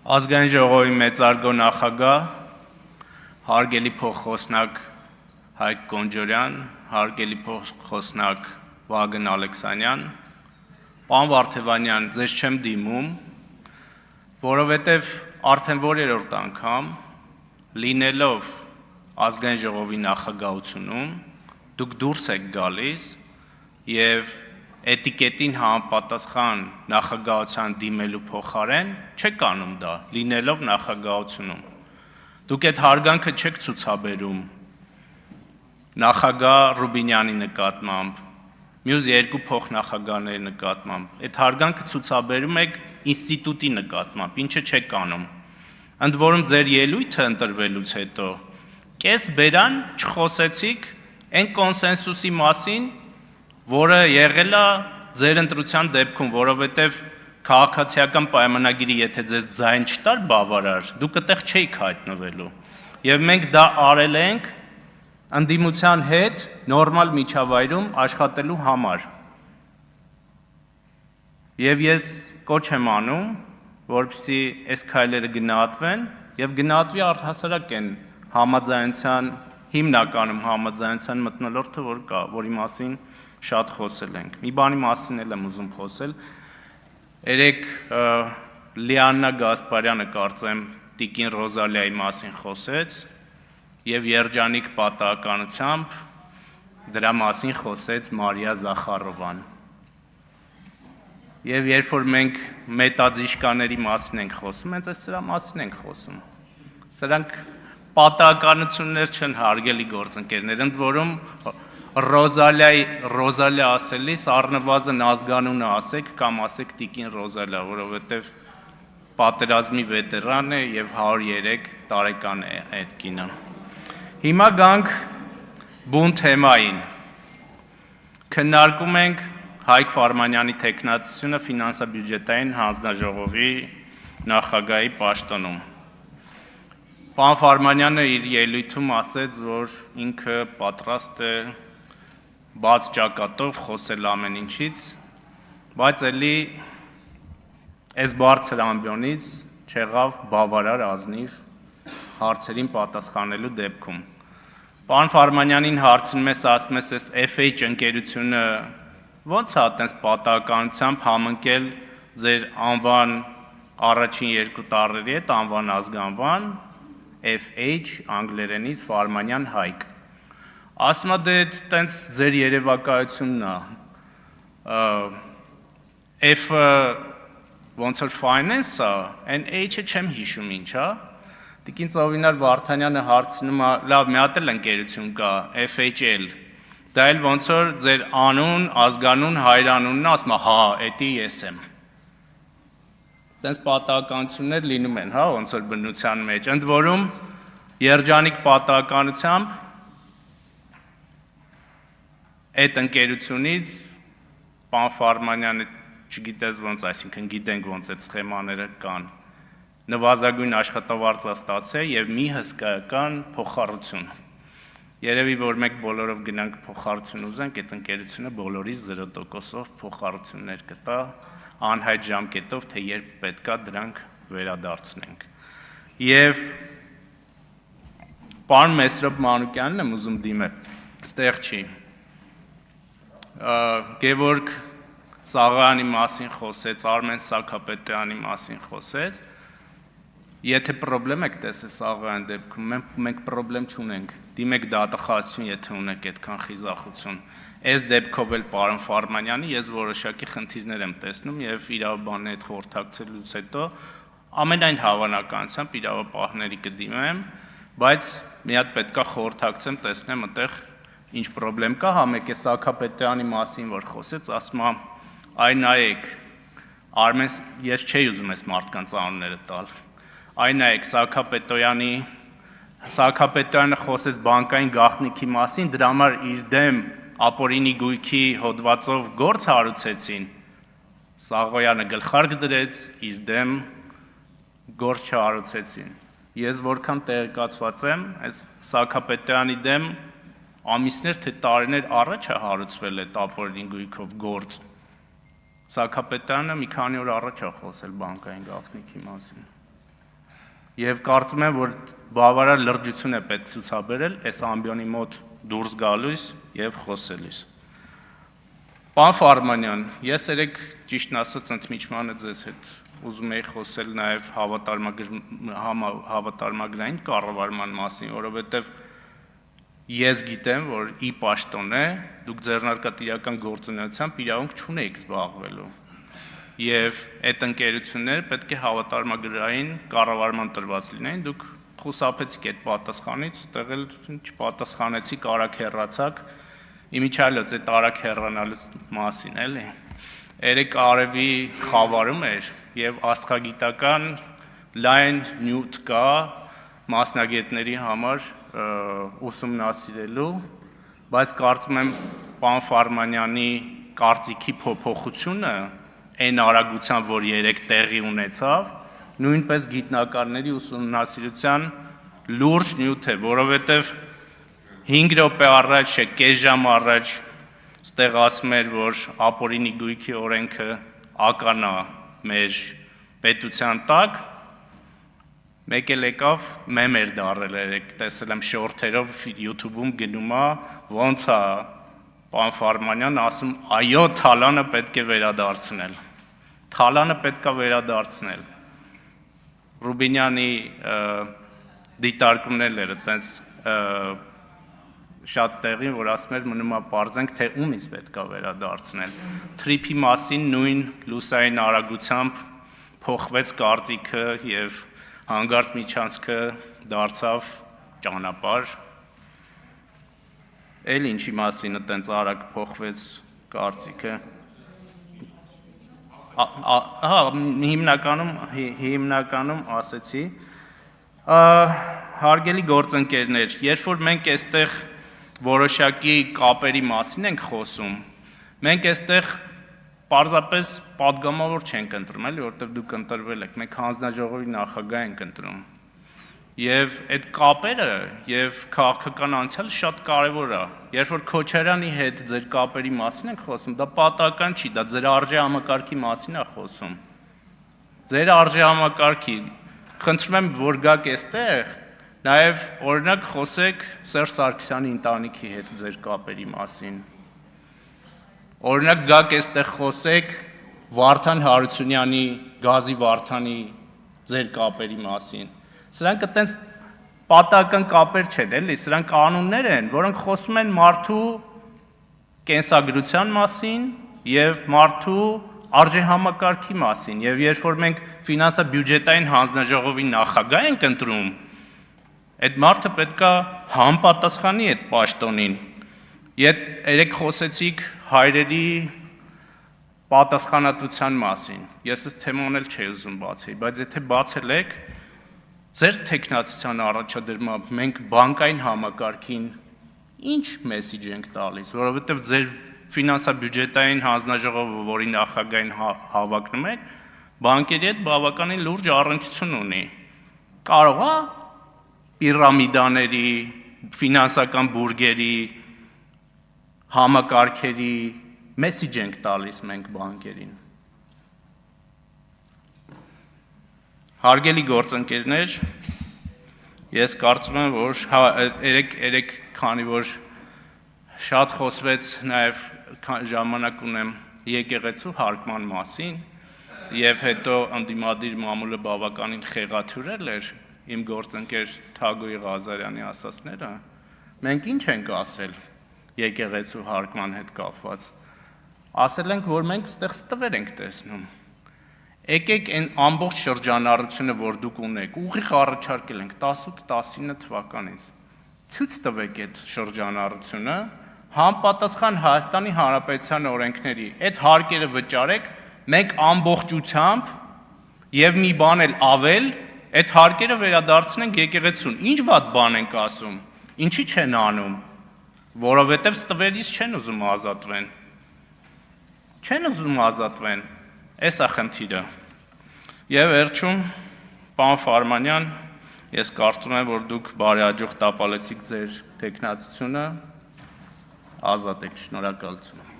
Ազգային ժողովի մեծարգո նախագահ, հարգելի փոխխոսնակ Հայկ Կոնջորյան, հարգելի փոխխոսնակ Վագն Ալեքսանյան, պարոն Վարդևանյան, ձեզ չեմ դիմում, որովհետև արդեն որերորդ անգամ լինելով Ազգային ժողովի նախագահությունում դուք դուրս եք գալիս եւ էտիկետին համապատասխան նախագահության դիմելու փոխարեն չեք անում դա, լինելով նախագահությունում։ Դուք այդ հարգանքը չեք ցուցաբերում նախագահ Ռուբինյանի նկատմամբ, մյուս երկու փոխնախագահների նկատմամբ, այդ հարգանքը ցուցաբերում եք ինստիտուտի նկատմամբ, ինչը չեք անում։ Ընդ որում ձեր ելույթը ընտրվելուց հետո կես բերան չխոսեցիք այն կոնսենսուսի մասին, որը եղել է ձեր ընտրության դեպքում, որովհետև քաղաքացիական պայմանագիրը եթե ձեզ ձայն չտար բավարար, դուք այդտեղ չէիք հայտնվելու։ Եվ մենք դա արել ենք ընդդիմության հետ նորմալ միջավայրում աշխատելու համար։ Եվ ես կոչ եմ անում, որպեսզի այս քայլերը գնահատվեն եւ գնահատվի առհասարակ այն համաձայնության, հիմնականում համաձայնության մթնոլորտը, որ կա, որի մասին շատ խոսել ենք։ Մի բանի մասին էլ եմ ուզում խոսել։ Երեք Լիաննա Գասպարյանը կարծեմ Տիկին Ռոզալիայի մասին խոսեց եւ երջանիկ պատահականությամբ դրա մասին խոսեց Մարիա Զախարովան։ Եվ երբ որ մենք մետաձիշկաների մասին ենք խոսում, հենց սրա մասին ենք խոսում։ Սրանք պատահականություններ չեն, հարգելի գործընկերներ, ընդ որում Ռոզալիա ասելիս առնվազն ազգանունը ասեք կամ ասեք Տիկին Ռոզալիա, որովհետև պատերազմի վետերան է եւ 103 տարեկան է այդ կինը։ Հիմա գանք բուն թեմային։ Քննարկում ենք Հայկ Ֆարմանյանի տեխնացությունը ֆինանսա-բյուջետային հանձնաժողովի նախագահի պաշտոնում։ Պարոն Ֆարմանյանը իր ելույթում ասեց, որ ինքը պատրաստ է բաց ճակատով խոսել ամեն ինչից, բայց էլի այս բարձր ամբիոնից չեղավ բավարար ազնիվ հարցերին պատասխանելու դեպքում։ Պարոն Ֆարմանյանին հարցնում ես, ասում ես, այս FH ընկերությունը ո՞նց է այդպես պատահականությամբ համընկել ձեր անվան առաջին երկու տառերի հետ, անվան ազգանվան, FH անգլերենից Ֆարմանյան Հայկ։ Ասում է դե տենց ձեր երևակայությունն է, F-ը ոնց որ finance է, այն H-ը չեմ հիշում ինչ է, Տիկին Ծովինար Վարդանյանը հարցնում է, լավ մի հատ էլ ընկերություն կա, FHL, դա էլ ոնց որ ձեր անուն, ազգանուն, հայրանունն է, ասում է, հա, էդի ես եմ։ Տենց պատահականություններ լինում են, հա, ոնց որ բնության մեջ, ընդ որում երջանիկ պատահականությամբ այդ ընկերությունից պարոն Ֆարմանյանը չգիտես ոնց, այսինքն գիտենք ոնց այդ սխեմաները կան, նվազագույն աշխատավարձ ստացել եւ մի հսկայական փոխառություն։ Երևի որ մենք բոլորով գնանք փոխառություն ուզենք, այդ ընկերությունը բոլորից 0%-ով փոխառություններ կտա, անհայտ ժամկետով, թե երբ պետքա դրանք վերադարձնենք։ Եվ պարոն Մեսրոպ Մանուկյանն եմ ուզում դիմել, ստեղ չի։ Գևորգ Սաղոյանի մասին խոսեց, Արմեն Սաքապետյանի մասին խոսեց, եթե պրոբլեմ եք տեսել Սաղոյանի դեպքում, մենք պրոբլեմ չունենք, դիմեք դատախազություն, եթե ունեք այդքան խիզախություն, այս դեպքով էլ պարոն Ֆարմանյանի ես որոշակի խնդիրներ եմ տեսնում եւ իրավաբանների հետ խորհրդակցելուց հետո ամենայն հավանականությամբ իրավապահների կդիմեմ, բայց մի հատ պետքա խորհրդակցեմ, տեսնեմ այդտեղ ինչ պրոբլեմ կա, հա մեկ է Սաքապետյանի մասին որ խոսեց, ասում է, այ նայեք, Արմեն, ես չէի ուզում այս մարդկանց անունները տալ, այ նայեք Սաքապետյանը խոսեց բանկային գաղտնիքի մասին, դրա համար իր դեմ ապօրինի գույքի հոդվածով գործ հարուցեցին, Սաղոյանը գլխարկ դրեց, իր դեմ գործ չհարուցեցին։ Ես որքան տեղեկացված եմ, այս Սաքապետյանի դեմ ամիսներ թե տարիներ առաջ է հարուցվել այդ ապօրինի գույքով գործ։ Սաքապետյանը մի քանի օր առաջ է խոսել բանկային գաղտնիքի մասին։ Եվ կարծում եմ, որ բավարար լրջություն է պետք ցուցաբերել այս ամբիոնի մոտ դուրս գալուց եւ խոսելիս։ Պարոն Ֆարմանյան, ես երեք ճիշտն ասած ընդմիջմանը ձեզ հետ ուզում էի խոսել նաեւ հավատարմագրային կառավարման մասին, որովհետեւ ես գիտեմ, որ ի պաշտոն է, դուք ձեռնարկատիրական գործունեությամբ իրավունք չունեիք զբաղվելու։ Եվ այդ ընկերությունները պետք է հավատարմագրային կառավարման տրված լինեին, դուք խուսափեցիք այդ պատասխանից, ստեղ էլ չպատասխանեցիք, արագ հեռացաք, իմիջիալոց այդ արագ հեռանալու մասին էլի։ Երեք արևի խավարում էր եւ աստղագիտական լայն նյութ կա մասնագետների համար ուսումնասիրելու, բայց կարծում եմ պարոն Ֆարմանյանի կարծիքի փոփոխությունը այն արագությամբ, որ երեք տեղի ունեցավ, նույնպես գիտնականների ուսումնասիրության լուրջ նյութ է, որովհետև 5 րոպե առաջ, կես ժամ առաջ ստեղ ասում էր, որ ապօրինի գույքի օրենքը ականա մեր պետության տակ, մեկ էլ եկավ մեմ էր դառել երեք, տեսել եմ շորթերով YouTube-ում գնում է, ոնց է պարոն Ֆարմանյան ասում, այո, թալանը պետք է վերադարձնել։ Թալանը պետք է վերադարձնել։ Ռուբինյանի դիտարկումներն էր այտենց շատ տեղին, որ ասում էր մնում է պարզենք, թե ումից պետք է վերադարձնել։ Թրիփի մասին նույն լուսային արագությամբ փոխվեց կարծիքը եւ հանգարց միջանցքը դարձավ ճանապարհ։ Էլ ինչի մասին այտենց արագ փոխվեց կարծիքը։ Հիմնականում ասեցի, հարգելի գործընկերներ, երբ որ մենք այստեղ որոշակի կապերի մասին ենք խոսում, մենք այստեղ պարզապես պատգամավոր չենք ընտրում, էլի, որտեղ դուք ընտրվել եք, մենք հանձնաժողովի նախագահ ենք ընտրում։ Եվ այդ կապերը եւ քաղաքական անցյալը շատ կարեւոր է։ Երբ որ Քոչարյանի հետ ձեր կապերի մասին ենք խոսում, դա պատահական չի, դա ձեր արժեհամակարգի մասին է խոսում։ Ձեր արժեհամակարգի, խնդրում եմ, որ գաք այստեղ, նաեւ օրինակ խոսեք Սերժ Սարգսյանի ընտանիքի հետ ձեր կապերի մասին։ Օրինակ գաք այստեղ խոսեք Վարդան Հարությունյանի, Գազի Վարդանի ձեր կապերի մասին։ Սրանք այտենց պատահական կապեր չեն, էլի, սրանք կանոններ են, որոնք խոսում են մարդու կենսագրության մասին եւ մարդու արժեհամակարգի մասին, եւ երբ որ մենք ֆինանսա-բյուջետային հանձնաժողովի նախագահ ենք ընտրում, այդ մարդը պետքա համապատասխանի այդ պաշտոնին։ Երեք խոսեցիք հայրերի պատասխանատվության մասին։ Ես այս թեման էլ չէի ուզում բացել, բայց եթե բացել եք, ձեր տեխնացիության առաջադրմամբ մենք բանկային համակարգին ինչ մեսիջ ենք տալիս, որովհետև ձեր ֆինանսա-բյուջետային հանձնաժողովը, որի նախագահին հավակնում եք, բանկերի հետ բավականին լուրջ առնչություն ունի։ Կարող է պիրամիդաների, ֆինանսական բուրգերի, համակարգերի մեսիջ ենք տալիս մենք բանկերին։ Հարգելի գործընկերներ, ես կարծում եմ, որ երեք քանի որ շատ խոսվեց նաև ժամանակ ունեմ եկեղեցու հարկման մասին եւ հետո ընդդիմադիր մամուլը բավականին խեղաթյուրել էր իմ գործընկեր Թագոյի Ղազարյանի ասածները, մենք ինչ ենք ասել եկեղեցու հարկման հետ կապված։ Ասել ենք, որ մենք ստեղ ստվեր ենք տեսնում։ Եկեք այն ամբողջ շրջանառությունը, որ դուք ունեք, ուղիղ առաջարկել ենք 18-19 թվականից։ Ցույց տվեք այդ շրջանառությունը, համապատասխան Հայաստանի Հանրապետության օրենքների, այդ հարկերը վճարեք, մենք ամբողջությամբ եւ մի բան էլ ավել, այդ հարկերը վերադարձնենք եկեղեցուն։ Ինչ վատ բան ենք ասում։ Ինչի չեն անում։ Որովհետեւ ստվերից չեն ուզում ազատվեն։ Չեն ուզում ազատվեն։ Էս է խնդիրը։ Եվ վերջում, պարոն Ֆարմանյան, ես կարծում եմ, որ դուք բարեհաջող տապալեցիք ձեր տեխնացությունը, ազատ եք, շնորհակալություն։